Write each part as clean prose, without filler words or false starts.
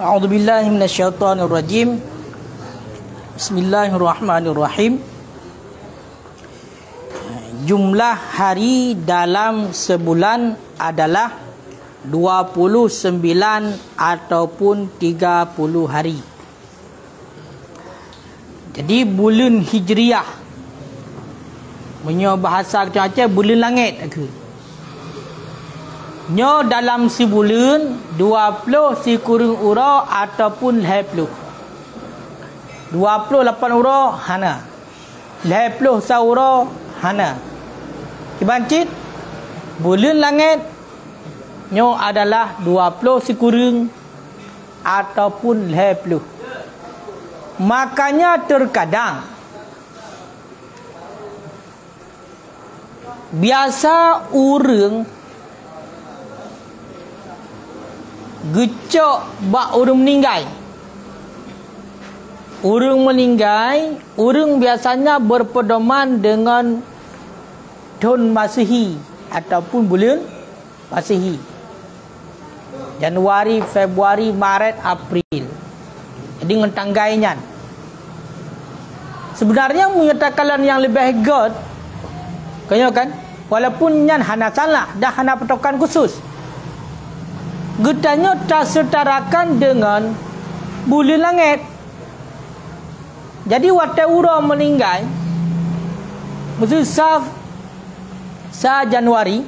A'udzubillahi minasyaitonirrajim. Bismillahirrahmanirrahim. Jumlah hari dalam sebulan adalah 29 ataupun 30 hari. Jadi bulan Hijriah, punya bahasa Aceh bulan langit aku. Nyo dalam sebulan 20 si kurung ura ataupun 20. 28 ura hana. 20 saura hana. Kibancit bulan langit nyo adalah 20 si kurung ataupun 20. Makanya terkadang biasa urang gecok bak urang meninggal. Urang meninggal, urang biasanya berpedoman dengan tahun Masihi ataupun bulan Masihi. Januari, Februari, Maret, April. Jadi ngentanggainya. Sebenarnya menyatakan yang lebih good, kan? Walaupun nyan hana salah, dah hana petokan khusus. Getanya tak setarakan dengan bulan langit. Jadi waktu orang meninggal mesti sa Januari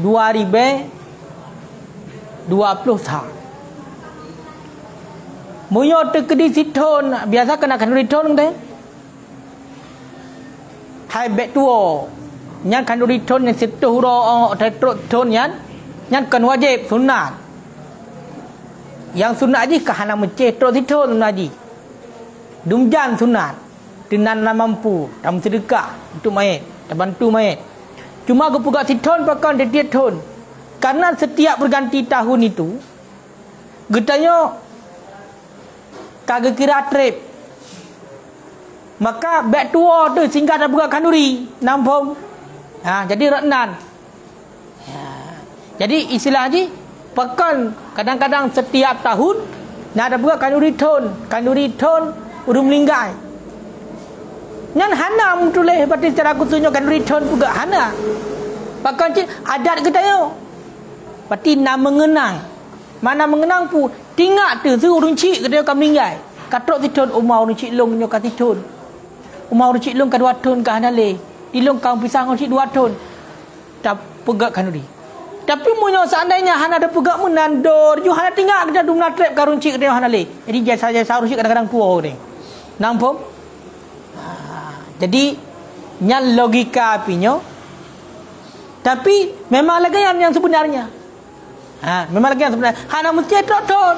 2020 sah. Munyo tekedi siton biasa kena riton teh. Hai bet tuo. Nyan kan riton yang situ huro tetrot ton yang kan wajib sunat. Yang sunat aja kahana menceh terus itu sunat aja. Dumjan sunat. Dengan mampu, tam sedekah untuk mayat, bantu mayat. Cuma kepugak siton pakai dia ton. Karena setiap berganti tahun itu getanya kagak kira trip. Maka bek tua tu singkat dah buka kanuri, nampom. Jadi renan. Jadi istilah ni pekan kadang-kadang setiap tahun nak ada buat kanuri ton urung meninggal. Nyan hana mutuleh berarti secara khususnya kanuri ton juga hana. Pekan cik adat kita yo. Berarti nak mengenang. Mana mengenang pu tinggal tu urung cik kita kau meninggal. Katrok titon umar urung cik long nyo katiton. Umar urung cik long ka 2 ton ka hanale. Dilong kau pisang urung cik 2 ton. Tak pegak kanuri. Tapi munyo seandainya hana ada pegak menandor, you hana tinggal kerja dumna trap karun cik dia hana le. Jadi jasa rusi kadang-kadang tua ni. Nampom? Jadi nyal logika pinyo. Tapi memang lagi yang sebenarnya. Memang lagi yang sebenarnya. Hana mesti ton.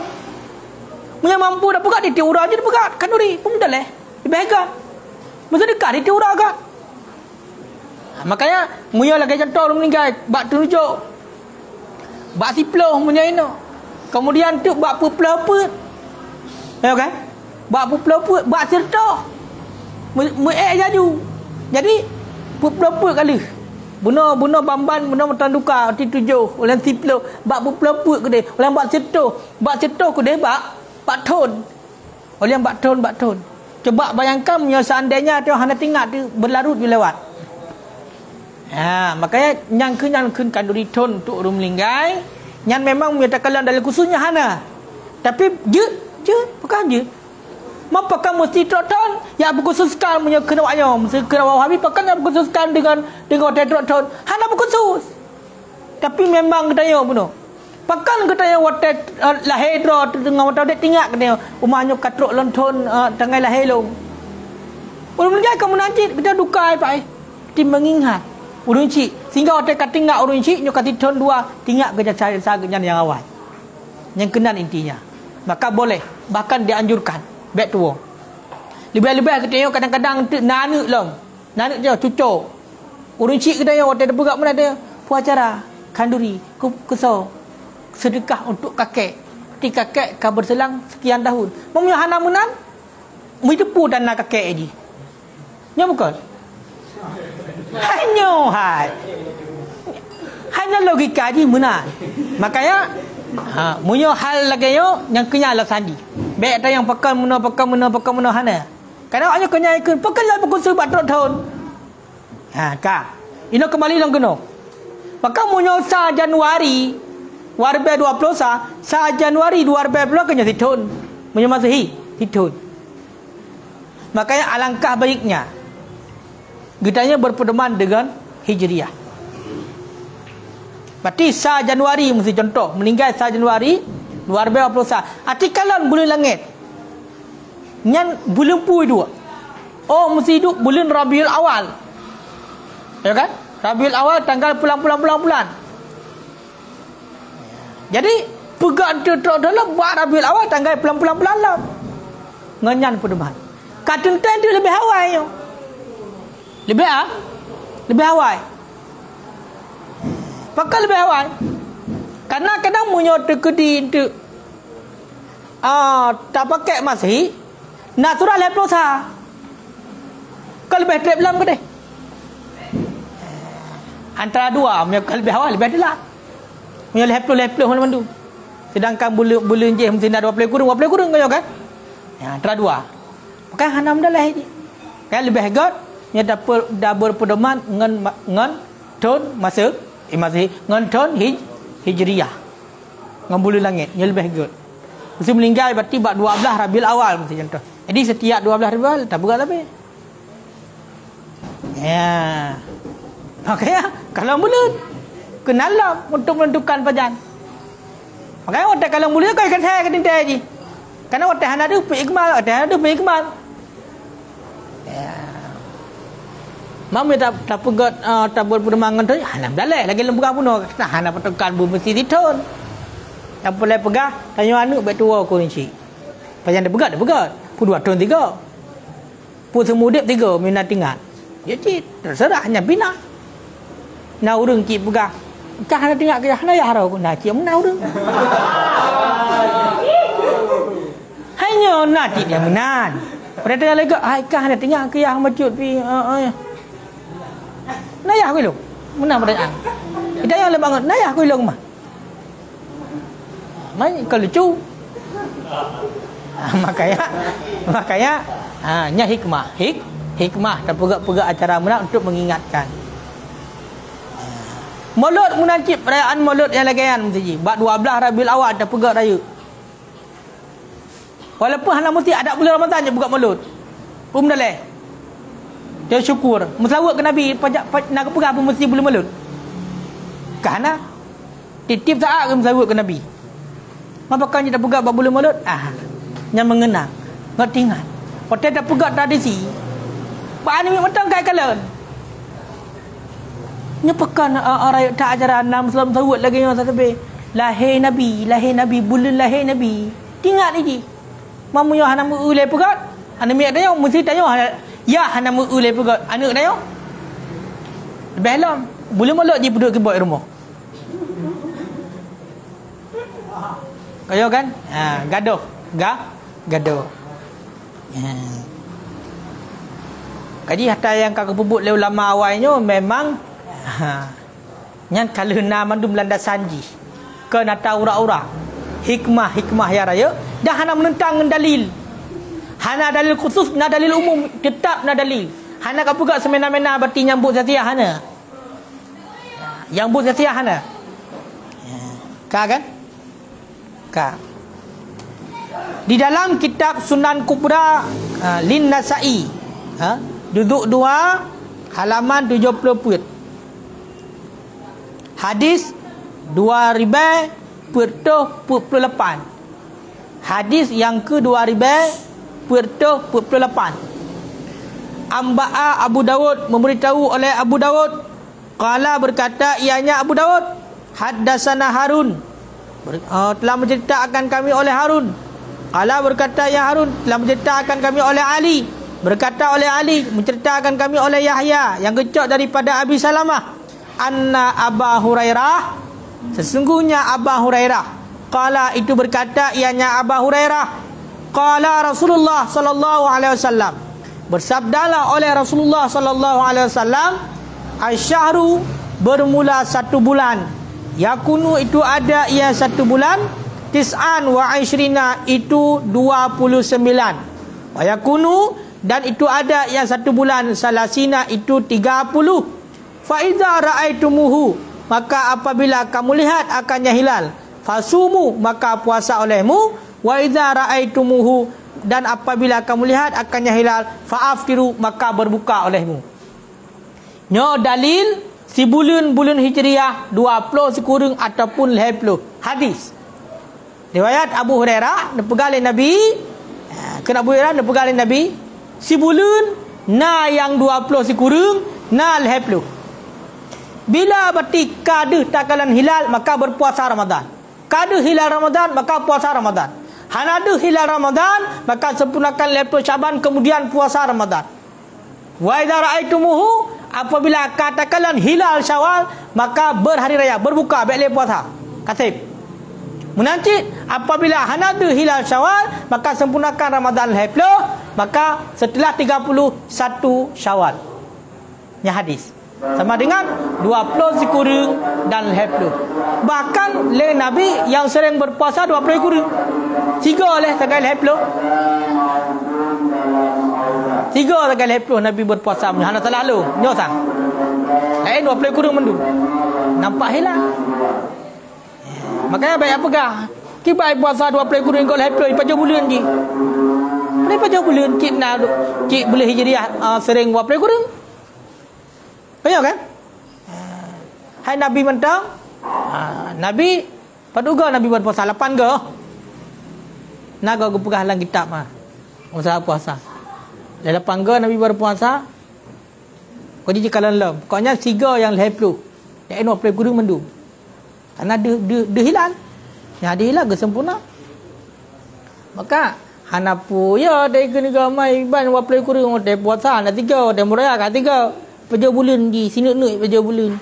Munyo mampu dah pegak di tiura je pegak kanuri, pun dah leh. Dibahagia. Mesti dekat di tiura agak. Makanya munyo lagi contoh meninggal bak tunjuk bak siploh punya ini. Kemudian tu bak puplah-put. Ya kan? Bak puplah-put, bak serta. Jaju. Jadi puplah-put kali. Bunuh bamban, bunuh tanduka ti tujuh oleh siploh, bak puplah-put ke dia. Oleh bak serta ke dia bak ton. Oleh bak ton. Coba bayangkan seandainya tu hana tinggal tu berlarut je lewat. Makanya yang kanduri ton untuk orang meninggal, yang memang menyatakan dalam khususnya hana. Tapi bukan je. Apakah mesti ton yang berkhususkan punya kena waknya, mesti kena wahabi pakai yang berkhususkan dengan ton. Hana berkhusus. Tapi memang katanya bunuh. Pakan katanya watet lahir dengan watet tinggal katanya umahnya katrok lonton tengah lahir long. Orang meninggal kamu nanti kita dukai pak. Tim mengingat urung cik sehingga hotel katinggal urung cik nyok katiton 2 tinggal kerja saya yang awal yang kenan intinya. Maka boleh bahkan dianjurkan back tua lebih-lebih kita kadang-kadang nanek long nanek dia cucuk urung cik kita yang hotel bergerak mana dia puacara kanduri kuso sedekah untuk kakek ti kakek ka berselang sekian tahun mempunyai hana menan hidup dan nak kakek ini nya bukan hanya logika ni benar. Makanya Munyo hal lagi yo yang kenya lah sandi. Baik ada yang pakai muna hana. Kadang hanya kenya ikut pakai lah pukul sebat tahun. Ka. Ino kembali lang keno. Maka munyo sa Januari warbe 20 sa Januari 2020 kenya ditun. Munyo Masehi ditun. Makanya alangkah baiknya getanya berpedoman dengan Hijriah. Berarti sa Januari mesti contoh meninggal sa Januari 2020. Artikalan bulan langit. Nyan bulan pui dua. Oh mesti hidup bulan Rabiul Awal. Ya kan? Rabiul Awal tanggal bulan. Jadi pegang dalam buat Rabiul Awal tanggal bulan lah. Ngenyan pedoman. Kadang tu lebih awal yo. Lebih awal. Pakai lebih awal. Karena kadang munyo tekedi untuk tak pakai Masehi natural leprosa. Kalau lebih trip lam ke deh. Antara dua, munyo lebih awal lebih adalah. Munyo leplo mana-mana. Sedangkan bulan je mesti nak 20 kurung kau kan? Antara dua. Bukan hanam dah lah ini. Kan lebih hebat. Nya dah berpedoman ngan ton masuk Masehi ngan ton Hijriah. Ngan bulan langit. Nya lebih hebat. Mesti meninggal berarti 12 Rabiul Awal mesti contoh. Jadi setiap 12 Rabiul Awal tak berat tapi. Ya. Makanya kalau mulut kenalah untuk menentukan pajan. Makanya otak kalau mulut kau ikan saya ke tintai je. Karena otak hana tu ikmal, Mami tak pegat tak berpedoman tu. Hanam dalai lagi lembu kamu nak hana petekan bu mesti ditun. Yang boleh pegah tanya anu baik tua aku ni cik. Pajan dia pegat. Pu 2 tahun 3. Pu semudip 3 minat tinggal. Jadi terserah hanya bina. Nah urang cik pegah. Cah hana tinggal ke hana ya harau nah cik menau urang. Hanya nak cik dia menan. Pada tengah lagi ai kah hana tinggal ke yang masjid pi nayah aku lu. Menang pertanyaan. Kita yang lebih banget nayah aku lu mah. Mai kalau lucu. Makanya nya hikmah dan pegak acara menang untuk mengingatkan. Maulud munajib perayaan maulud yang lagian mesti bab 12 Rabiul Awal ada pegak raya. Walaupun hana mesti ada bulan Ramadan je buka maulud. Daleh. Dia syukur. Muslawat ke Nabi nak pegah apa mesti bulan maulud. Kerana titip saat ke muslawat ke Nabi. Apa kan dia pegak bab bulan maulud? Yang mengenang. Ngerti ingat. Hotel dah pegak tradisi. Ba ni metang kai kalan. Nyepakan rakyat tak ajaran nam Islam sawut lagi yang satu lahir Nabi bulan lahir Nabi. Tingat ni. Mamu yo hana mu ulai pegat. Ana mi ada yang mesti tanya ya hana mu ulai pegat. Anak dah yo. Belum. Bulan maulud dia duduk ke buat rumah. Kaya kan? Gaduh. Gaduh. Jadi hatta yang kau pebut le ulama awalnya memang yang kalau nama tu Belanda sanji ke nata ura-ura hikmah ya raya dah hana menentang dalil. Hana dalil khusus, na dalil umum, tetap na dalil. Hana kau pegak semena-mena berarti nyambut zatiah hana. Yang but zatiah hana. Kan? Di dalam kitab Sunan Kubra Lin Nasa'i juzuk 2 halaman 70 hadis 2048 hadis yang ke-2048 Amba'a Abu Dawud memberitahu oleh Abu Dawud qala berkata ianya Abu Dawud haddasana Harun telah menceritakan kami oleh Harun. Allah berkata ya Harun telah menceritakan kami oleh Ali. Berkata oleh Ali menceritakan kami oleh Yahya yang kecok daripada Abi Salamah. Anna Aba Hurairah sesungguhnya Aba Hurairah qala itu berkata ianya Aba Hurairah qala Rasulullah sallallahu alaihi wasallam bersabdalah oleh Rasulullah sallallahu alaihi wasallam asyhru bermula 1 bulan Yakunu itu ada ia 1 bulan. Tis'an wa ishrina itu 29. Wa yakunu dan itu ada yang 1 bulan. Salasina itu 30. Fa idza ra'aitumuhu, maka apabila kamu lihat akannya hilal, fasumu, maka puasa olehmu. Wa idza ra'aitumuhu, dan apabila kamu lihat akannya hilal, fa'aftiru, maka berbuka olehmu. Nyo dalil si bulan hijriah 20 sekurang ataupun 20. Hadis riwayat Abu Hurairah dipegang oleh Nabi. Kena Abu Hurairah dipegang oleh Nabi, si bulan na yang 20 sekurang, na 20. Bila berarti kada takalan hilal, maka berpuasa Ramadan. Kada hilal Ramadan, maka puasa Ramadan. Hanada hilal Ramadan, maka sempurnakan 20 Syaban, kemudian puasa Ramadan. Wa idza ra'aitumuhu, apabila katakanlah hilal Syawal, maka berhari raya, berbuka, boleh puasa. Kasih. Menanti apabila hanada hilal Syawal, maka sempurnakan Ramadan 20, maka setelah 31 Syawal. Ya hadis. Sama dengan 20 kurang dan 20. Bahkan le Nabi yang sering berpuasa 20 kurang. 3 oleh sekali 20. 3 sekali 20 Nabi berpuasa. Hana selalu nyosang. Lain 20 kurang mendu. Nampak hilal. Makanya baik apa gah? Ki baik puasa 20 kurang kau 20 pada bulan ji. Pada bulan ki nak ki boleh hijriah sering 20 kurang. Banyak kan? Hai Nabi mentang, Nabi paduga Nabi berpuasa 8 ke? Naga aku pegah dalam kitab mah. Masa puasa. 8 ke Nabi berpuasa. Kau jadi kalau lem. Pokoknya 3 yang 20. Yang 20 kurang mendu. Karena dia hilal. Yang ada hilal ke sempurna. Maka hanapu ya dari kena mai ban 20 kurang dia puasa nak 3, dia muraya kan 3. Pada bulan di sini nak pada bulan.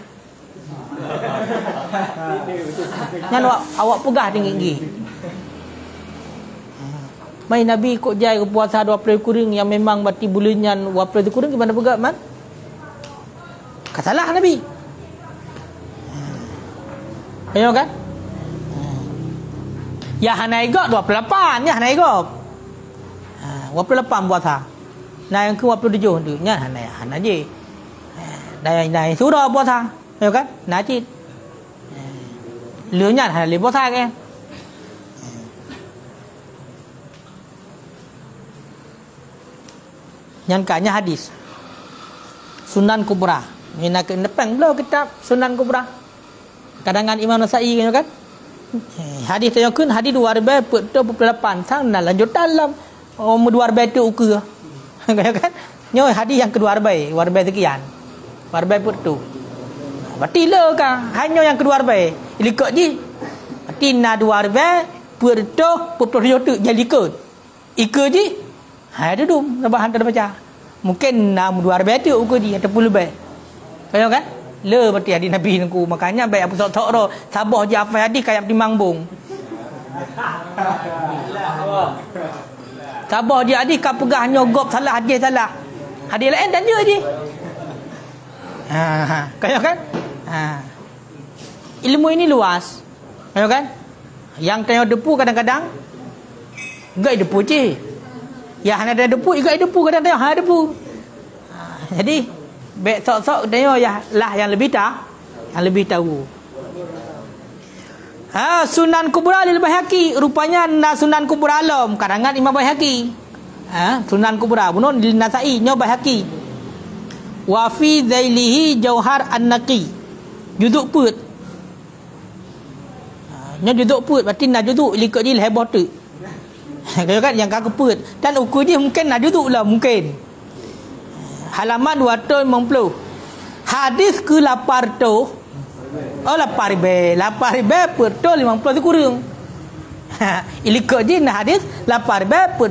Ngan awak pegah tinggi. Mai Nabi kok jai ke puasa 20 kurang yang memang berarti bulannya 20 kurang gimana pegah man? Kasalah Nabi. Ayo kan? Ya hanai gok 28 ya hanai gok. 28 puasa. Nah yang ke 27 tu nya hanai je. Này sudah puasa, hiểu kan? Nãy chị lứa nhạt hay là puasa cái Yang kanya hadis Sunan Kubra. Ini nak depan belum kitab Sunan Kubra. Kadangan Imam Nasa'i kan? Hadis yang kun hadis 2028 sang nak lanjutan dalam dua tu ukur. Kan? Nyo hadis yang kedua sekian. Warbai put tu. Berarti le kan hanya yang kedua warbai. Ikut je. Berarti na dua warbai put tu jadi ikut. Ikut je. Ha tu nampak hantar baca. Mungkin nam dua warbai tu ukur je ataupun lebih. Faham kan? Le berarti hadis Nabi nangku. Makanya baik apa sok ro sabah je apa hadis kayak di mangbung. Sabah je hadis kau pegah nyogop salah hadis salah. Hadis lain tanya je. Kaya kan? Ilmu ini luas. Kaya kan? Yang tengok depu kadang-kadang gak depu je. Yang ada depu, gak depu kadang-kadang ada depu. Jadi baik sok-sok tengok ya lah yang lebih tahu. Sunan Kubra lil Baihaqi, rupanya Sunan Kubra alam karangan Imam Baihaqi. Sunan Kubra bunon lil Nasa'i nyo Baihaqi. Wa fi zailihi Jauhar An-Naqi. Duduk put. Nya duduk put berarti nak duduk likut je heboh tu. Kaya kan yang kau put dan ukur dia mungkin nak duduk lah mungkin. Halaman 250. Hadis ke 800. Oh 8,000 per 50 kurang. Ikut je nak hadis 8,000 per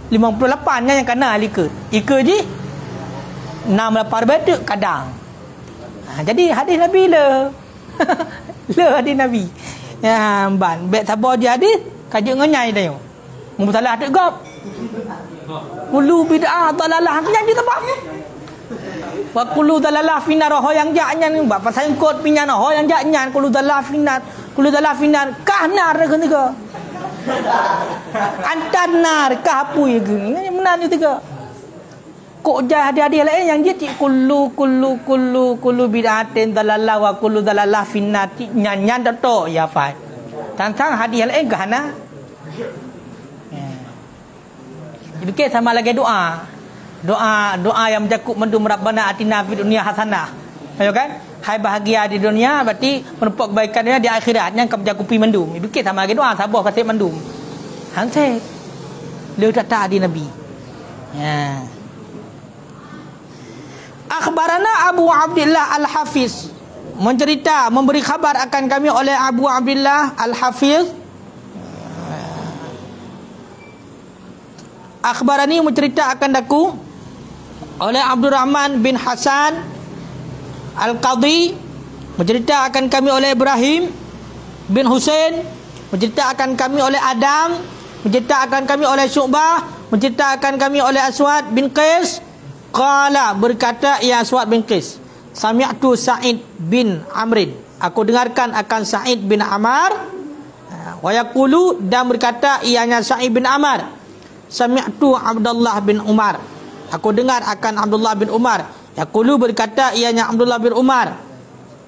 58 nya yang kena ikut. Ikut je 6-8 tu kadang. Jadi hadis Nabi le. Le hadis Nabi. Ya ban bet sabar je hadis kaji nganyai dah yo. Mu salah tak gop. Ulu bid'ah dalalah nyanyi tempat. Wa kullu dalalah finar ho yang jaknyan ba pasal kot pinyan ho yang jaknyan kullu dalalah finar kahnar ke tiga. Antanar kah apa ye ke ni menan ni tiga. Kok jah hadiah lain yang dia cik kullu bid'atin dalalah wa kullu dalalah finar nyanyan tok ya fai. Tantang hadiah lain kahana. Dipikir sama lagi doa yang mencakup mendum Rabbana atina fid dunya hasanah. Ayo kan? Hai bahagia di dunia berarti menumpuk kebaikannya di akhirat yang kamu mencakupi mendum. Dipikir sama lagi doa sabar kasih mendum. Hang se. Dia tak di Nabi. Ya. Akhbarana Abu Abdullah Al-Hafiz memberi khabar akan kami oleh Abu Abdullah Al-Hafiz. Akhbarani mencerita akan daku oleh Abdurrahman bin Hasan Al-Qadhi, mencerita akan kami oleh Ibrahim bin Husain, mencerita akan kami oleh Adam, mencerita akan kami oleh Syu'bah, mencerita akan kami oleh Aswad bin Qais. Qala, berkata ia Aswad bin Qais, sami'tu Sa'id bin Amrin, aku dengarkan akan Sa'id bin Amar. Wa yaqulu, dan berkata ianya Sa'id bin Amar, sami'tu Abdullah bin Umar, aku dengar akan Abdullah bin Umar. Yaqulu, berkata ianya Abdullah bin Umar,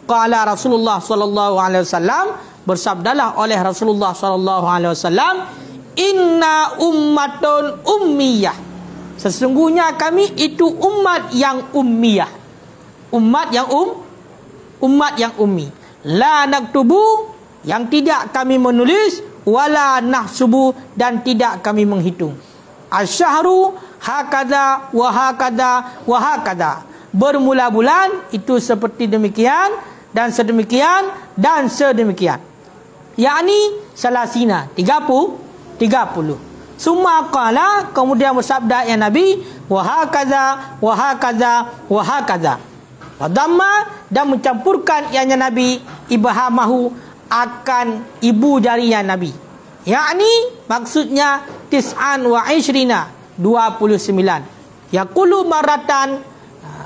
qala Rasulullah sallallahu alaihi wasallam, bersabdalah oleh Rasulullah sallallahu alaihi wasallam, inna ummatun ummiyah, sesungguhnya kami itu umat yang ummiyah, umat yang ummi, la naktubu, yang tidak kami menulis, wala nahsubu, dan tidak kami menghitung. Asyahru hakada wa hakada wa hakada, bermula bulan itu seperti demikian dan sedemikian dan sedemikian, yakni salasina 30. Summa qala, kemudian bersabda ya Nabi, wa hakada wa hakada wa hakada, wa damma, dan mencampurkan ianya Nabi ibhamahu, akan ibu jarinya Nabi, yakni maksudnya tis'an wa ishrina 29. Yaqulu maratan,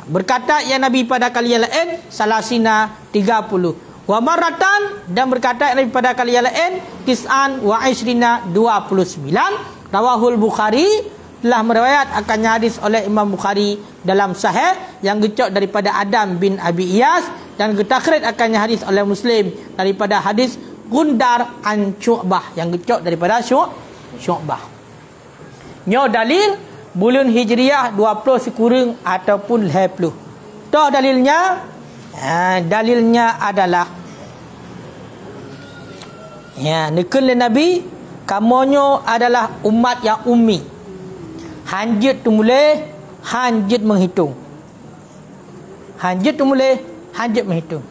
berkata ya Nabi pada kali yang lain, salasina 30. Wa maratan, dan berkata ya Nabi pada kali yang lain, tis'an wa ishrina 29. Rawahul Bukhari, telah meriwayat akan hadis oleh Imam Bukhari dalam Sahih yang gecok daripada Adam bin Abi Iyas, dan getakhrid akannya hadis oleh Muslim daripada hadis Gundar an Syu'bah yang gecok daripada Syu'bah. Nyo dalil bulan Hijriah 20 sekurang ataupun 20. Toh dalilnya dalilnya adalah nekul Nabi kamonyo adalah umat yang ummi. Hanjit tu mulai, hanjit menghitung. Hanjit tu mulai, hanjit menghitung.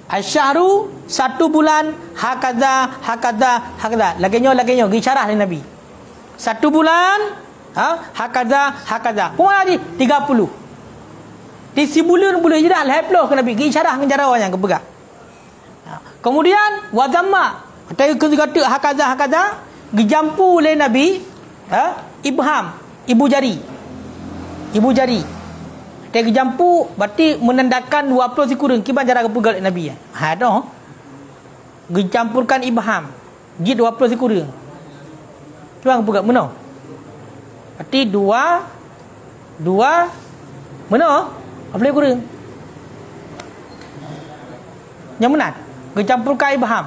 Asyahru, 1 bulan, hakadha. Laginyo, gi syarah dari Nabi. 1 bulan, hakadha. Pun ada 30. Di si bulan Hijrah, lehploh ke Nabi. Gi syarah dengan jarawan yang kepegang. Kemudian, wadamma. Kata hakadha. Gi jampu oleh Nabi, ibham, ibu jari. Tegi jampu berarti menandakan 20 sekurang kiban jarak kepegal Nabi. Dah. Dicampurkan ibham. Git 20 sekurang. Tuang kepegal mana? Berarti 2 mana? Apa kurang? Yang benar. Dicampurkan ibham.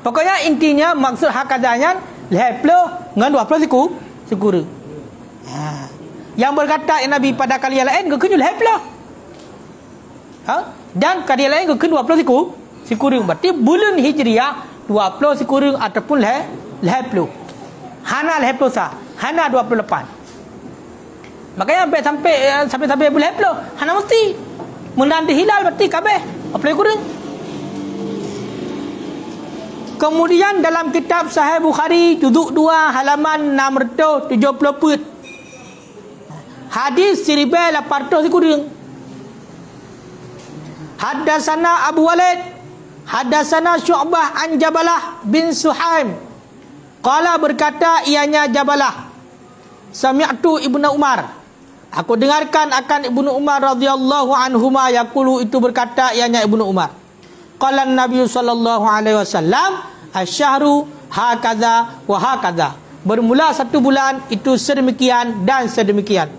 Pokoknya intinya maksud hakadanya lehploh dengan 20 sekurang. Yang berkata Nabi pada kali yang lain kekenyu lehploh. Dan kali yang lain kekenyu 20 sekurang. Berarti bulan Hijriah 20 sekurang ataupun lehploh. Hana lehploh sah. Hana 28. Makanya sampai bulan lehploh. Hana mesti menanti hilal berarti kabeh. Apa kurang? Kemudian dalam kitab Sahih Bukhari juzuk 2 halaman 674, hadis 1800 sekurang. Haddatsana Abu Walid, haddatsana Syu'bah an Jabalah bin Suhaim. Qala, berkata ianya Jabalah, sami'tu Ibnu Umar, Aku dengarkan akan Ibnu Umar radhiyallahu anhuma yaqulu, itu berkata ianya Ibnu Umar. Qala Nabi sallallahu alaihi wasallam, asy-syahru hakadza wa hakadza. Bermula 1 bulan itu sedemikian dan sedemikian.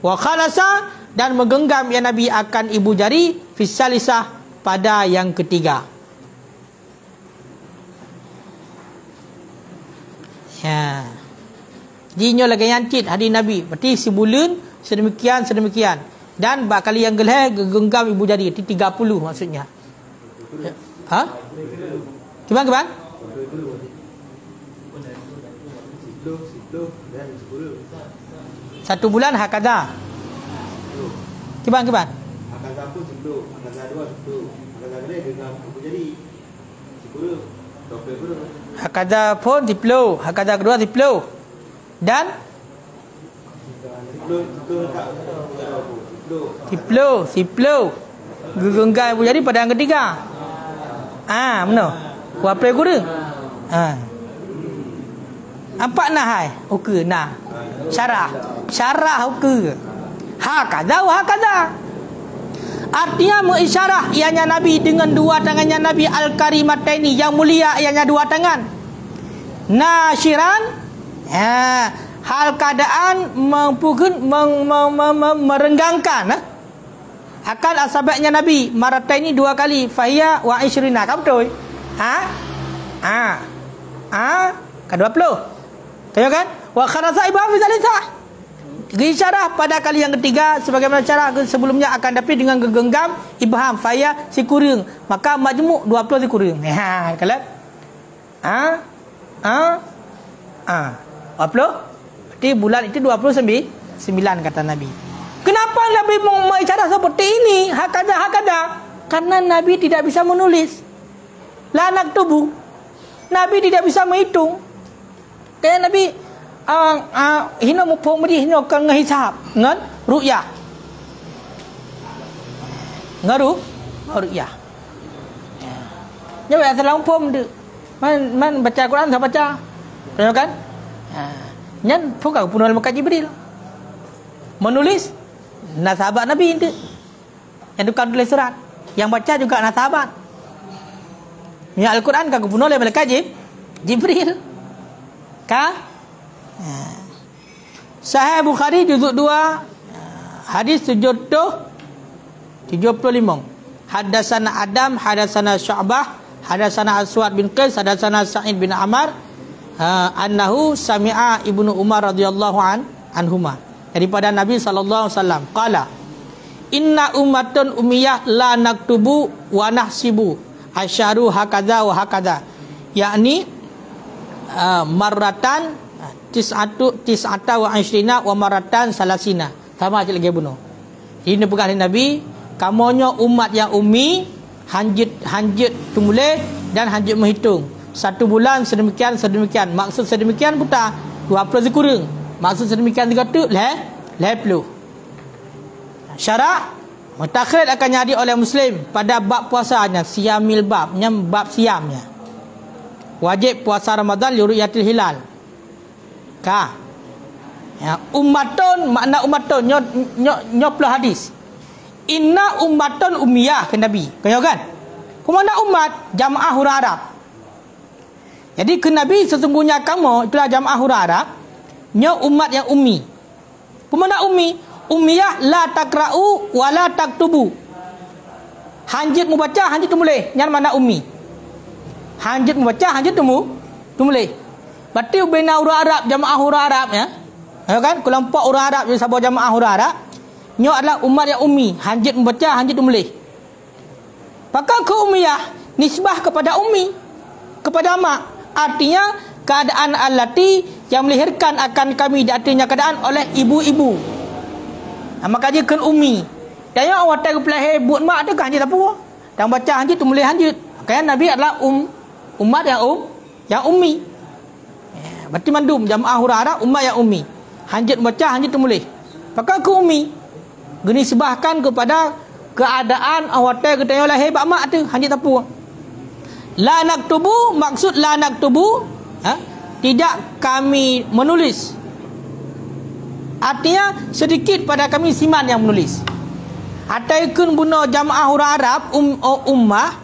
Wa khalasa, dan menggenggam ya Nabi akan ibu jari fisalisah pada yang ketiga. Ya. Jinyo lagi yancit hadis Nabi. Berarti sebulan sedemikian. Dan bakal yang geleh genggam ibu jari. Itu 30 maksudnya. Ha? Gimana? 1 bulan hakada. Gimana? Hakada pun 10, hakada 2 10. Hakada geleh genggam ibu jari 10. Hakada pun 10, hakada kedua 10. Dan 10 genggam ibu jari pada yang ketiga. Benar. Apa guru? Apa nah hai? Okey nah. Syarah okey. Hakada wa hakada. Artinya mengisyarah ianya Nabi dengan 2 tangannya Nabi al-karimataini, yang mulia ianya 2 tangan. Nasyiran, hal keadaan merenggangkan akan asabatnya Nabi marataini 2 kali, fahiya wa isyrina. Kamu betul? Ke-20. Tahu kan? Wa kharasa ibam bizalisa. Isyarah pada kali yang ketiga sebagaimana cara sebelumnya, akan tapi dengan gegenggam ibham faya si kuring, maka majmuk 20 si kuring. Kalau 20 berarti bulan itu 29 kata Nabi. Kenapa Nabi mengisyarah seperti ini? Hakada. Karena Nabi tidak bisa menulis. La naktubu. Nabi tidak bisa menghitung. Kayak Nabi hina mupong medi hina kan ngehisap ngan ru'yah. Ru'yah. Nyawa salam pom de. Man baca Quran tak baca. Tahu kan? Nyan pukau punal Malaikat Jibril. Menulis nasabat Nabi itu. Yang tukar tulis surat. Yang baca juga nasabat. Ya Al-Quran kagak punal oleh Malaikat Jibril. Sahih Bukhari juzuk 2 hadis 75. Hadatsana Adam, hadatsana Syu'bah, hadatsana Aswad bin Qais, hadatsana Sa'id bin Amr, annahu sami'a Ibnu Umar radhiyallahu anhuma, daripada Nabi sallallahu alaihi wasallam qala, inna ummatun ummiyah la naktubu wa nahsibu asyaru hakadza wa hakadza, yakni marratan tis'ata wa asyrina wa maratan salasina. Sama aja lagi bunuh. Ini pegang Nabi, kamonyo umat yang ummi, hanjit tumule dan hanjit menghitung. 1 bulan sedemikian. Maksud sedemikian putar 20 kurang. Maksud sedemikian juga tu leplu. Syarak mutakhir akan nyari oleh Muslim pada bab puasanya, siamil babnya, bab siamnya. Wajib puasa Ramadan li ru'yatil hilal. Ummatun, makna ummatun nyoplah hadis. Inna ummatun ummiyah ke Nabi. Kaya kan? Kemana umat? Jamaah huruf Arab. Jadi ke Nabi, sesungguhnya kamu itulah jamaah huruf Arab. Nyo umat yang ummi. Kemana ummi? Ummiyah la takra'u wa la taktubu. Hanjit membaca, hanjit tumulih. Yang mana ummi? Hanjit membaca, hanjit tumulih. Berarti bina huruf Arab, jamaah huruf Arab ya. Ya kan? Kelompok huruf Arab yang sabah jamaah huruf Arab. Nyo adalah umat yang ummi, hanjit membaca, hanjit tumulih. Maka ke ummiyah nisbah kepada ummi, kepada mak. Artinya keadaan allati yang melahirkan akan kami, artinya keadaan oleh ibu-ibu. Maka dia kan ummi. Dan yang awak tak pelahir buat mak tu kan hanjit apa? Dan baca hanjit tumulih hanjit. Makanya Nabi adalah umat yang ummi. Berarti mandum jamaah huruf Arab umat yang ummi. Hanjit baca, hanjit tumulih. Maka ke ummi geni sebahkan kepada keadaan awak kita yang lahir bak mak tu hanjit apa? La naktubu, maksud la naktubu tidak kami menulis Artinya sedikit pada kami siman yang menulis. Ataikun buno jamaah orang Arab ummah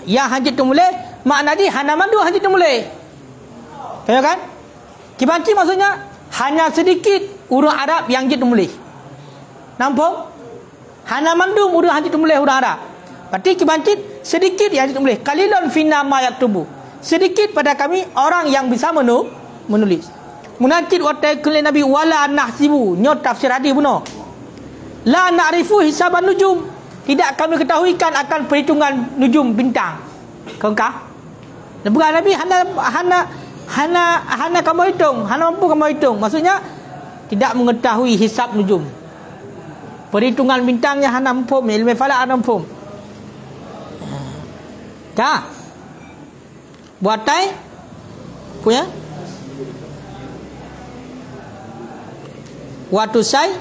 yang hajat temulih, makna dia hana mandu hajat temulih. Tahu kan? Kibanci maksudnya hanya sedikit orang Arab yang hajat temulih. Nampak? Hana mandu orang hajat temulih orang Arab. Berarti kibanci sedikit yang hajat temulih. Qalilun finna ma yaktubu. Sedikit pada kami orang yang bisa menulis. Munakid wa taikul nabi wala nahsibu. Nyot tafsir hadis buno. La na'rifu hisaban nujum. Tidak kami ketahuikan akan perhitungan nujum bintang. Kau-kau? Bukan Nabi hana kamu hitung, hana mampu kamu hitung. Maksudnya tidak mengetahui hisab nujum. Perhitungan bintangnya hana mampu, ilmu falak hana mampu. Dah. Buatai punya waktu saya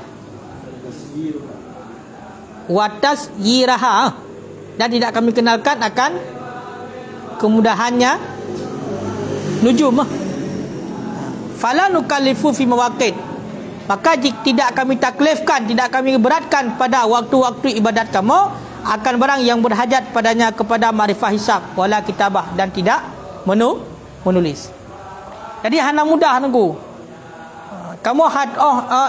watas yiraha, dan tidak kami kenalkan akan kemudahannya nujum. Fala nukallifu fi mawaqit, maka jika tidak kami taklifkan, tidak kami beratkan pada waktu-waktu ibadat kamu akan barang yang berhajat padanya kepada makrifah hisab wala kitabah, dan tidak menulis. Jadi hana mudah nunggu. Kamu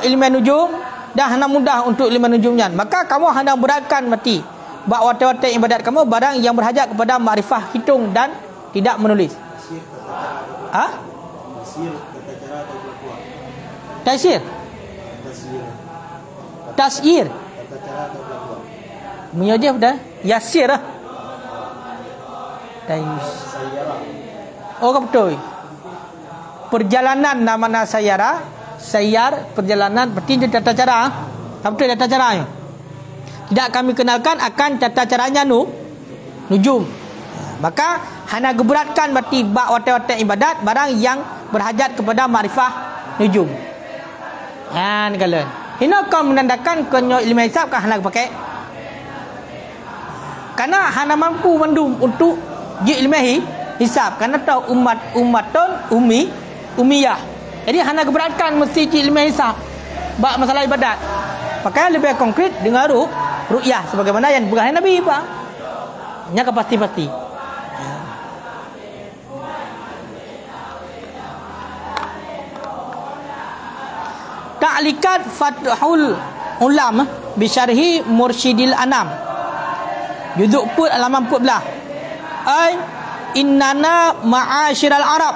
ilmu nujum dah hana mudah untuk ilmu nujumnya, maka kamu hendak beratkan mati bak wate-wate ibadat kamu barang yang berhajat kepada makrifah hitung dan tidak menulis. Tasyir menyajah dah yasir lah. Oh betul. Perjalanan namanya sayar perjalanan, berarti tata cara. Apa tu tata caranya? Tidak kami kenalkan akan tata caranya nujum. Maka hanya geberatkan berarti bak wate-wate ibadat barang yang berhajat kepada makrifah nujum. Ni kalian. Ini kau menandakan kenyo ilmu hisab kan hanya pakai. Karena hanya mampu mendum untuk ilmu hisab. Karena tahu umatun ummiyah. Jadi hanya keberatkan mesti ilmu hisab bab masalah ibadat. Pakai lebih konkret dengan ru'yah sebagaimana yang bukan Nabi Pak. Nya pasti-pasti. Ta'liqat Fathul Ulam bi syarhi Mursyidil Anam. Juzuk put halaman 14. Ai innana ma'asyiral Arab,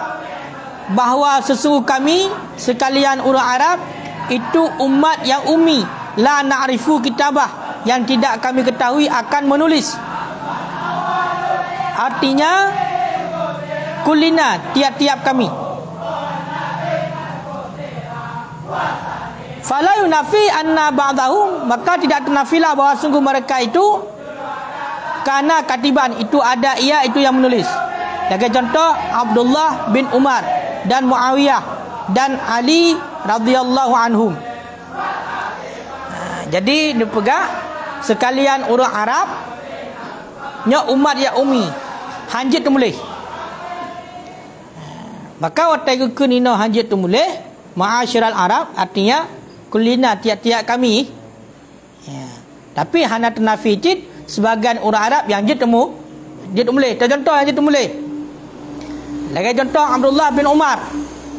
bahawa sesungguh kami sekalian orang Arab itu umat yang ummi, la na'rifu kitabah, yang tidak kami ketahui akan menulis. Artinya kulina, tiap-tiap kami. Fala yunafi anna ba'dahum, maka tidak ternafilah bahawa sungguh mereka itu karena katiban, itu ada ia itu yang menulis. Sebagai contoh Abdullah bin Umar dan Muawiyah dan Ali radhiyallahu anhum. Jadi dipegang sekalian orang Arab nya umat ya ummi hanjit tumulih. Maka watai kunino hanjit tumulih ma'asyiral Arab, artinya kulina tiap-tiap kami. Tapi hana tenafi jid sebagian orang Arab yang jid tumulih. Contoh hanjit tumulih. Lagi contoh Abdullah bin Umar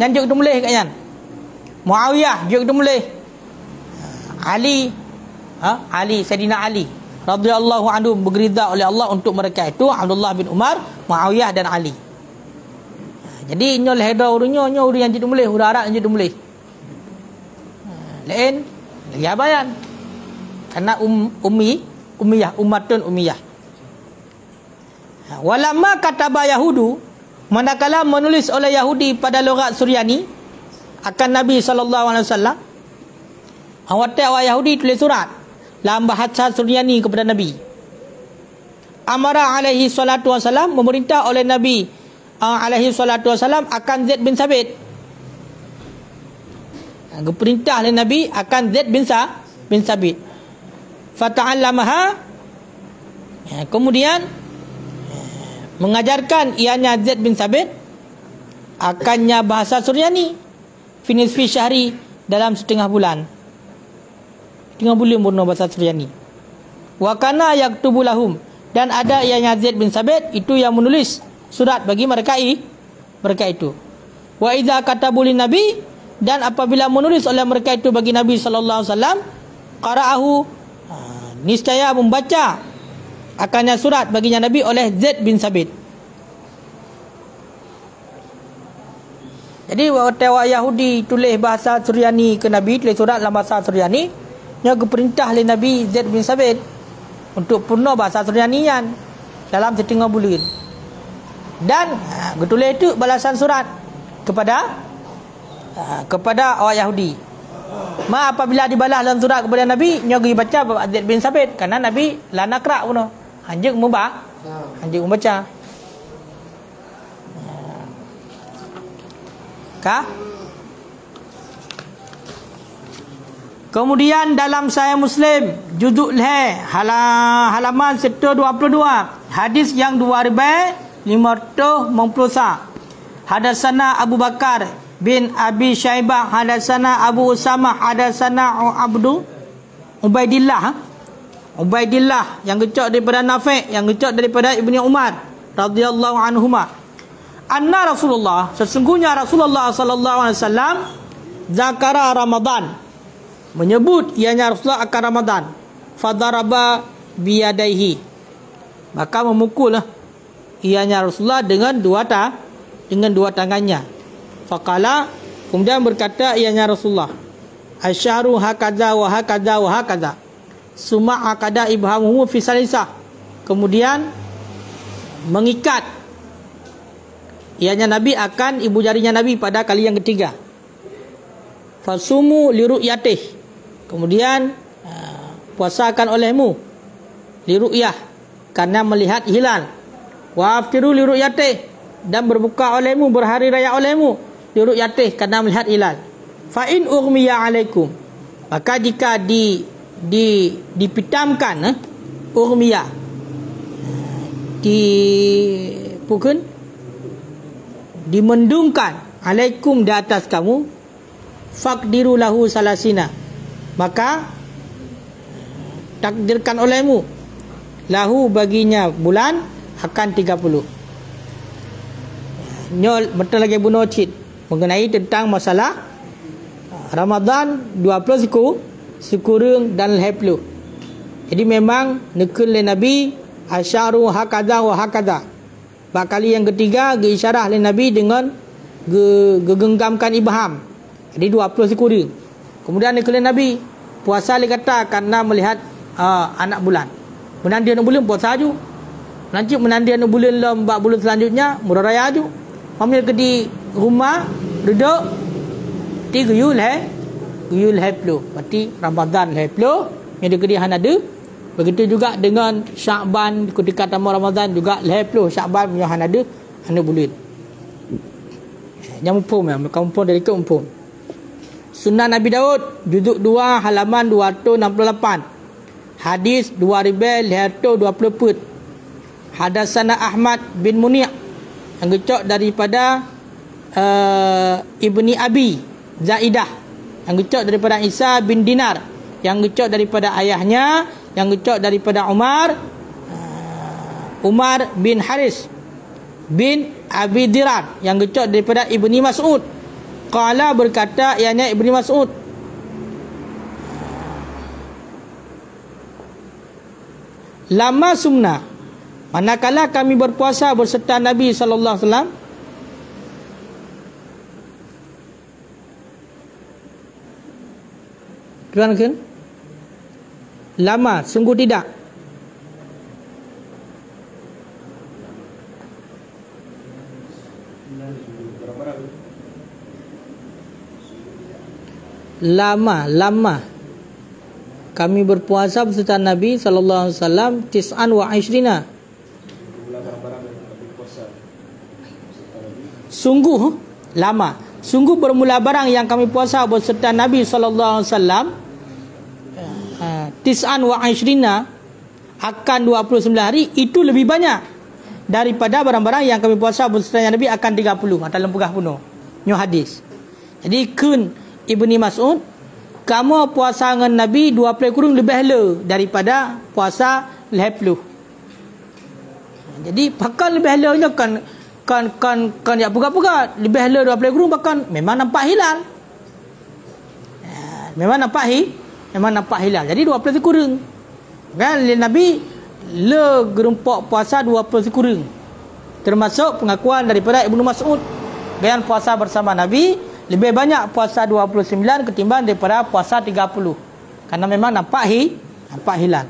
dan juga tumulih katnya. Muawiyah juga tumulih. Ali Sayyidina Ali radhiyallahu anhu berridha oleh Allah untuk mereka itu Abdullah bin Umar, Muawiyah dan Ali. Jadi nyol heda urunyo urun yang jadi tumulih, urang Arab yang jadi tumulih. Lain lagi abayan. Karena ummiyah, ummatun ummiyah. Walamma kataba Yahudu, manakala menulis oleh Yahudi pada logat Suryani akan Nabi SAW, awak Yahudi tulis surat dalam bahasa Suryani kepada Nabi. Amara alaihi salatu wasalam, memerintah oleh Nabi alaihi salatu wasalam akan Zaid bin Sabit. Perintah oleh Nabi akan Zaid bin Sabit. Fata'allamaha, kemudian mengajarkan ianya Zaid bin Sabit akannya bahasa Suryani finisfi syahri, dalam setengah bulan. Setengah bulan purna bahasa Suryani. Wa kana yaktubu lahum, dan ada ianya Zaid bin Sabit itu yang menulis surat bagi mereka itu. Wa idza katabu lin nabi, dan apabila menulis oleh mereka itu bagi Nabi sallallahu alaihi wasallam, qara'ahu, niscaya membaca akannya surat baginya Nabi oleh Zaid bin Sabit. Jadi waktu Yahudi tulis bahasa Suryani ke Nabi, tulis surat dalam bahasa Suryani, yang keperintah oleh Nabi Zaid bin Sabit untuk purna bahasa Suryanian dalam setengah bulan. Dan ketulis itu balasan surat kepada orang Yahudi. Apabila dibalas dalam surat kepada Nabi, nya pergi baca Zaid bin Sabit, kerana Nabi la nakra pun hanjing membaca. Kemudian dalam Sahih Muslim juzuk halaman 122, hadis yang 2590, hadatsana Abu Bakar bin Abi Syaibah, hadatsana Abu Usamah, hadatsana Ubaidillah yang kecok daripada Nafi', yang kecok daripada Ibni Umar radhiyallahu anhuma, anna Rasulullah, sesungguhnya Rasulullah sallallahu alaihi wasallam, zakara Ramadan, menyebut ianya Rasulullah akan Ramadan, fadaraba biyadaihi, maka memukul ianya Rasulullah dengan dua tangannya. Faqala, kemudian berkata ianya Rasulullah, asyharu hakaza wa hakaza wa hakaza, summa akada ibhamuhu fi salisah, kemudian mengikat ianya Nabi akan ibu jarinya Nabi pada kali yang ketiga. Fasumu liru'yatih, kemudian puasakan olehmu liru'yah, karena melihat hilal. Wa aftiru liru'yatih, dan berbuka olehmu, berhari raya olehmu liru'yatih, karena melihat hilal. Fa in ughmiya alaikum, maka jika dipitamkan, ughmiya dimendungkan, alaikum di atas kamu, faqdiru lahu salasina, maka takdirkan olehmu lahu baginya bulan akan 30. Nyol betul lagi bunuh cid mengenai tentang masalah Ramadan 20 sekurang dan lebih. Jadi memang nekul le Nabi asyaru hakaza wa hakaza. Kali yang ketiga isyarah oleh Nabi dengan gegenggamkan ibham. Jadi 20 sekurang. Kemudian nekul Nabi puasa le kata karena melihat anak bulan. Menanti anak bulan puasa aju. Nanti menanti anak bulan lembak bulan selanjutnya murah raya aju. Pamil ke di rumah duduk ti guyul pelu. Berarti Ramadan pelu yang dikedi hanada. Begitu juga dengan Sya'ban, ketika tamu Ramadan juga pelu Sya'ban punya hanada anu bulan. Yang umpum ya, kampung dari ke umpum. Sunnah Nabi Daud juzuk 2 halaman 268. Hadis 2524. Hadatsana Ahmad bin Munir yang gecok daripada Ibni Abi Zaidah, yang gecok daripada Isa bin Dinar, yang gecok daripada ayahnya, yang gecok daripada Umar bin Haris bin Abi Dirar, yang gecok daripada Ibni Mas'ud. Qala, berkata ianya Ibni Mas'ud, lama sumna, manakala kami berpuasa berserta Nabi sallallahu alaihi wasallam, kan? Lama, sungguh tidak. Lama kami berpuasa beserta Nabi sallallahu alaihi wasallam 29. Sungguh lama, sungguh bermula barang yang kami puasa beserta Nabi sallallahu alaihi wasallam 29 akan 29 hari, itu lebih banyak daripada barang-barang yang kami puasa beserta Nabi akan 30 dalam pegah penuh. Nyo hadis. Jadi kun Ibni Mas'ud, kamu puasa dengan Nabi 20 kurung lebih hala daripada puasa 20. Jadi pakan lebih halanya kan ya pegat-pegat lebih hala 20 kurung, bahkan memang nampak hilal. Memang nampak hilal. Jadi 20 kurung. Kan Nabi le gerempak puasa 20 kurung. Termasuk pengakuan daripada Ibnu Mas'ud, dengan puasa bersama Nabi lebih banyak puasa 29 ketimbang daripada puasa 30. Karena memang nampak hilal.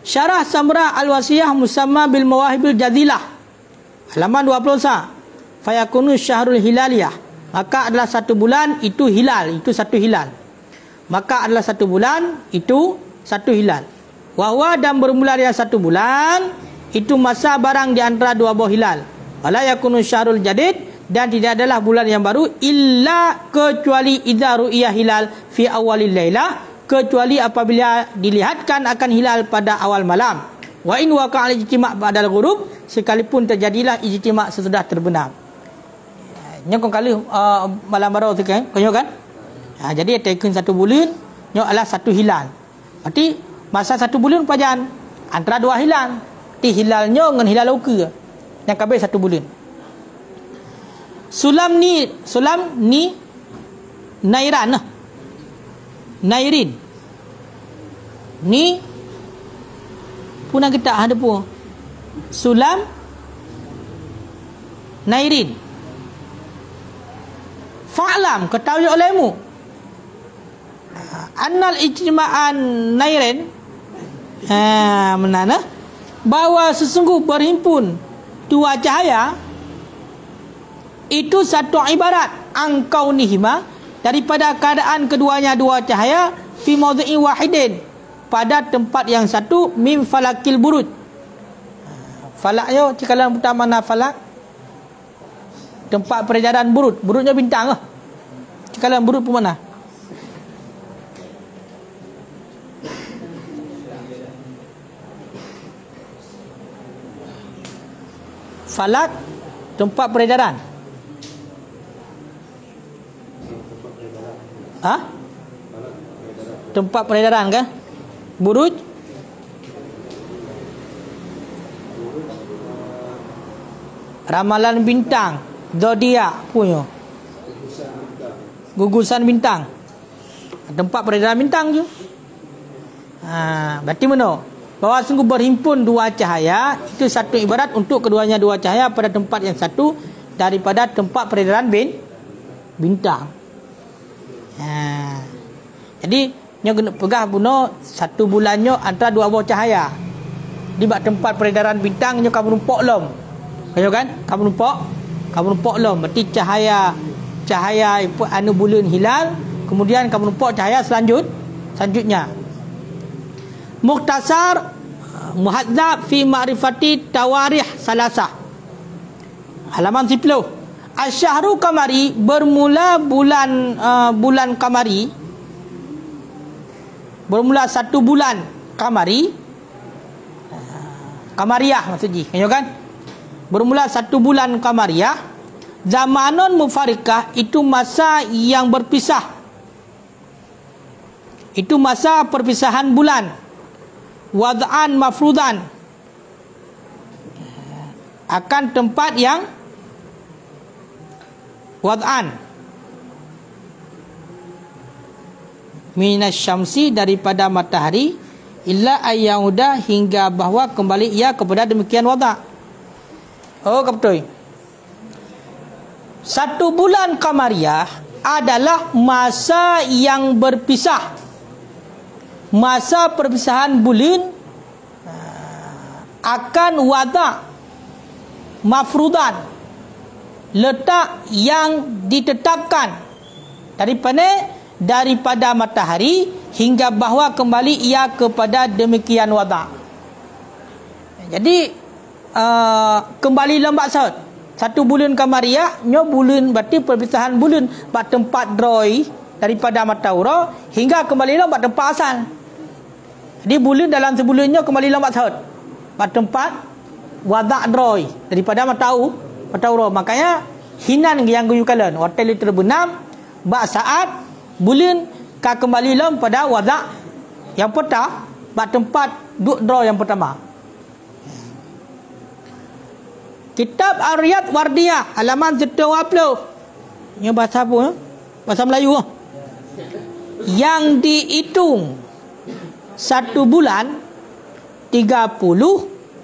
Syarah Samra Al-Wasiyah Musamma bil Mawahibil Jadilah, halaman 20. Fayakunu syahrul hilaliyah, maka adalah satu bulan itu hilal, itu satu hilal. Maka adalah satu bulan itu satu hilal. Wahwa, dan bermula dari satu bulan itu masa barang di antara dua buah hilal. Wala yakunu syahrul jadid, dan tidak adalah bulan yang baru illa kecuali idza ru'ya hilal fi awalil lailah, kecuali apabila dilihatkan akan hilal pada awal malam. Wa in waqa'al ijtima' ba'dal ghurub, sekalipun terjadilah ijtima' sesudah terbenam. Nyok kali malam baru tu kan, kan? Jadi taken satu bulan nyok adalah satu hilal. Berarti masa satu bulan pajan antara dua hilal. Ti hilalnya dengan hilal uka yang kabeh satu bulan. Sulam ni Nairan. Nairin. Ni punang kita ada pun. Sulam Nairin. Fa'lam, ketahui olehmu. Annal ijtima'an Nairin. Menana bahawa sesungguh berhimpun dua cahaya itu satu ibarat angkau nihima, daripada keadaan keduanya dua cahaya fi mawdhi'in wahidin, pada tempat yang satu, mim falakil buruj. Falak yo cikalan utama mana falak? Tempat peredaran burut. Burutnya bintang lah. Cikalan burut pun mana? Falak tempat peredaran. Tempat peredaran kan? Buruj ramalan bintang, zodiak punya. Gugusan bintang. Tempat peredaran bintang je. Berarti mana? Bahawa sungguh berhimpun dua cahaya itu satu ibarat untuk keduanya dua cahaya pada tempat yang satu daripada tempat peredaran bintang. Jadi nyo kena pegah buno satu bulannya antara dua buah cahaya. Di bak tempat peredaran bintang nyo kamu numpuk lom. Kayo kan? Kamu numpuk lom. Berarti cahaya anu bulan hilal, kemudian kamu numpuk cahaya selanjutnya. Mukhtasar Muhadzab fi ma'rifati tawarikh salasah, halaman 10. Asyahru kamari, bermula bulan kamari, bermula satu bulan kamari, kamariah maksudnya, kan? Bermula satu bulan kamariah, zamanon mufarikah, itu masa yang berpisah, itu masa perpisahan bulan. Wad'an mafrudan, akan tempat yang wad'an minas syamsi, daripada matahari, illa ayyauda, hingga bahwa kembali ia kepada demikian wada'. Oh, betul. Satu bulan kamariah adalah masa yang berpisah, masa perpisahan bulan akan wada' mafrudan, letak yang ditetapkan daripada matahari hingga bahwa kembali ia kepada demikian wada'. Jadi kembali lembak saud satu bulan kamariah nyo bulan, berarti perpisahan bulan bak tempat droi daripada matahura hingga kembali lembak tempat asal. Jadi bulan dalam sebulannya kembali lambat saud pada tempat wada' droi daripada matahura. Makanya hinan yang guyu kalian hotel itu terbenam, bak saat bulan ka kembali lom pada wazak yang pertama bak tempat duk draw yang pertama. Kitab Ar-Riyad Wardiyah halaman 120. Ini bahasa apa? Bahasa Melayu. Yang dihitung 1 bulan 30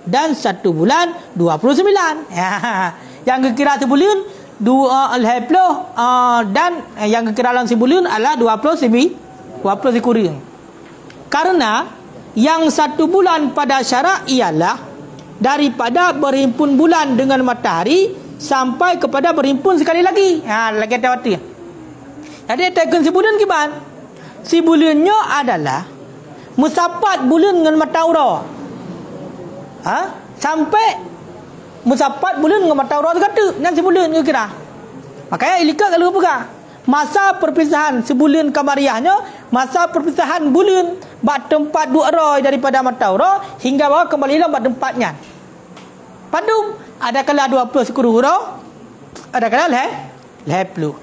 dan 1 bulan 29. Yang kira sebulan 20 dan yang kira dalam sebulan adalah 20 kurang. Karena yang 1 bulan pada syarak ialah daripada berhimpun bulan dengan matahari sampai kepada berhimpun sekali lagi. Lagi ada waktu. Jadi tekan sebulan kiban. Sebulannya adalah musapat bulan dengan matahari. Sampai musapat bulan dengan matahari kata dan sebulan kira. Makanya ilika kalau buka masa perpisahan sebulan kamariahnya, masa perpisahan bulan bak tempat dua roy daripada matahari hingga bawa kembali lah bak tempatnya. Padum ada kala 20 sekuru hurau, ada kala leplu.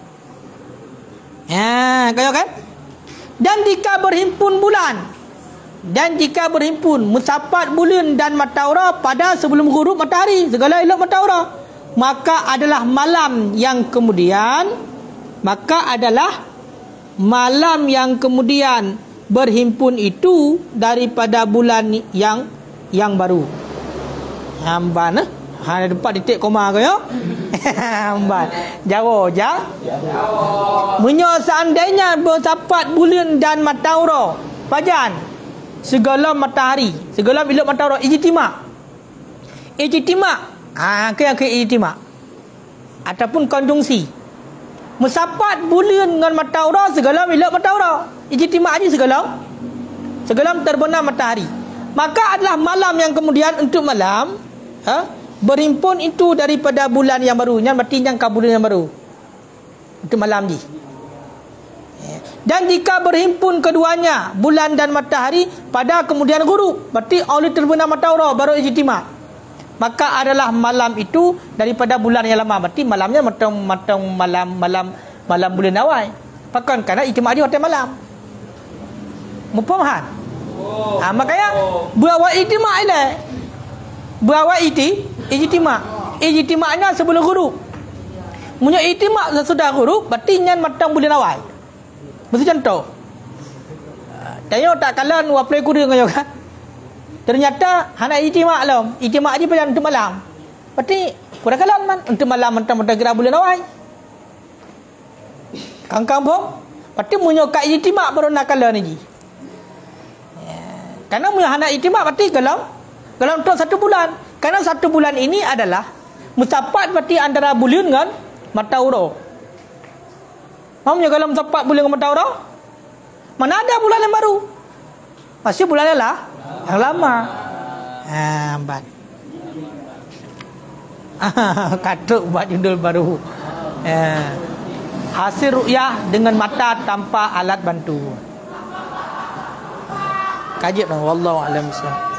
Kaya kan? Dan jika berhimpun bulan musapat bulan dan matahari pada sebelum ghurub matahari, segala elok matahari, maka adalah malam yang kemudian berhimpun itu daripada bulan yang baru. Hamban ada 4 titik koma ke ya. Hamban Jawa ja. Munyo seandainya bersapat bulan dan matahari pajan segala matahari, segala elok matahari ijtima. Ke ijtima ataupun konjungsi. Musapat bulan dengan matahari segala elok matahari. Ijtima aja segala terbenam matahari. Maka adalah malam yang kemudian untuk malam berhimpun itu daripada bulan yang baru. Yang berarti yang ke bulan yang baru untuk malam ni. Dan jika berhimpun keduanya bulan dan matahari pada kemudian ghurub, berarti oleh terbenam matahari baru ijtima, maka adalah malam itu daripada bulan yang lama. Berarti malamnya macam malam bulan awal. Pakan kerana ijtima dia hotel malam. Mufaham? Makanya bawa ijtima ile. Bawa ijtima-nya sebelum ghurub. Punya ijtima sesudah ghurub berarti nyan matang bulan awal. Mesti contoh. Tanya tak kalan waplay kurang ayo kan. Ternyata hana ijtima alam. Ijtima aja pada untuk malam. Berarti kurang kalan man untuk malam mentang-mentang kira bulan awal. Kangkang bom. Berarti punya ka ijtima baru nak kalan ni. Karena punya hana ijtima berarti kalau untuk 1 bulan. Karena 1 bulan ini adalah musapat berarti antara bulan dengan matahari. Maksudnya kalau musapat bulan dengan matahari, mana ada bulan yang baru? Masih bulan yang lama. Hambat. Katuk buat judul baru. Hasil ru'yah dengan mata tanpa alat bantu. Kajian wallahu a'lam bishawab.